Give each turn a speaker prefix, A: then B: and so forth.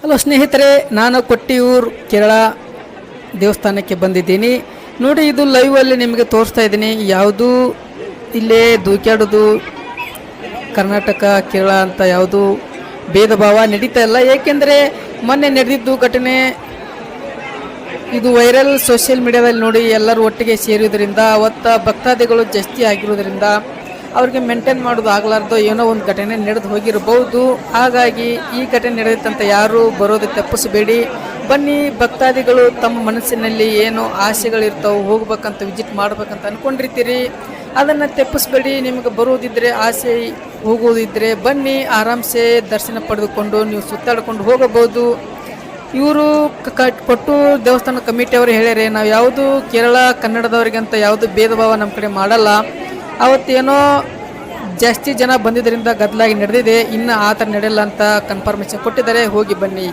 A: Hello ಸ್ನೇಹಿತರೆ, ನಾನು ಕೊಟ್ಟಿಯೂರು ಕೇರಳ ದೇವಸ್ಥಾನಕ್ಕೆ ಬಂದಿದ್ದೀನಿ. ನೋಡಿ, ಇದು ಲೈವಲ್ಲಿ ನಿಮಗೆ ತೋರಿಸ್ತಾ ಇದ್ದೀನಿ. ಯಾವುದು ಇಲ್ಲೇ ದೂಕ್ಯಾಡೋದು ಕರ್ನಾಟಕ ಕೇರಳ ಅಂತ ಯಾವುದು ಭೇದ ಭಾವ ನಡೀತಾ ಇಲ್ಲ. ಏಕೆಂದರೆ ಮೊನ್ನೆ ನಡೆದಿದ್ದು ಘಟನೆ ಇದು ವೈರಲ್ ಸೋಷಿಯಲ್ ಮೀಡಿಯಾದಲ್ಲಿ ನೋಡಿ ಎಲ್ಲರೂ ಒಟ್ಟಿಗೆ ಸೇರಿಯೋದ್ರಿಂದ ಅವತ್ತ ಭಕ್ತಾದಿಗಳು ಜಾಸ್ತಿ ಆಗಿರೋದ್ರಿಂದ ಅವ್ರಿಗೆ ಮೇಂಟೈನ್ ಮಾಡೋದು ಆಗಲಾರ್ದು ಏನೋ ಒಂದು ಘಟನೆ ನಡೆದು ಹೋಗಿರಬಹುದು. ಹಾಗಾಗಿ ಈ ಘಟನೆ ನಡೆದಂತ ಯಾರು ಬರೋದು ತಪ್ಪಿಸಬೇಡಿ. ಬನ್ನಿ, ಭಕ್ತಾದಿಗಳು ತಮ್ಮ ಮನಸ್ಸಿನಲ್ಲಿ ಏನು ಆಸೆಗಳಿರ್ತಾವೆ, ಹೋಗ್ಬೇಕಂತ ವಿಸಿಟ್ ಮಾಡ್ಬೇಕಂತ ಅಂದ್ಕೊಂಡಿರ್ತೀರಿ, ಅದನ್ನು ತಪ್ಪಿಸ್ಬೇಡಿ. ನಿಮಗೆ ಬರೋದಿದ್ದರೆ, ಆಸೆ ಹೋಗೋದಿದ್ದರೆ ಬನ್ನಿ, ಆರಾಮ್ಸೆ ದರ್ಶನ ಪಡೆದುಕೊಂಡು ನೀವು ಸುತ್ತಾಡ್ಕೊಂಡು ಹೋಗಬಹುದು. ಇವರು ಕೊಟ್ಟು ದೇವಸ್ಥಾನ ಕಮಿಟಿಯವರು ಹೇಳ್ಯಾರೆ, ನಾವು ಯಾವುದು ಕೇರಳ ಕನ್ನಡದವರಿಗಂತ ಯಾವುದು ಭೇದ ಭಾವ ನಮ್ಮ ಕಡೆ ಮಾಡಲ್ಲ. ಅವತ್ತೇನೋ ಜಾಸ್ತಿ ಜನ ಬಂದಿದ್ದರಿಂದ ಗದ್ದಲಾಗಿ ನಡೆದಿದೆ, ಇನ್ನು ಆ ಥರ ನಡೆಯಲ್ಲ ಅಂತ ಕನ್ಫರ್ಮೇಷನ್ ಕೊಟ್ಟಿದ್ದಾರೆ. ಹೋಗಿ ಬನ್ನಿ.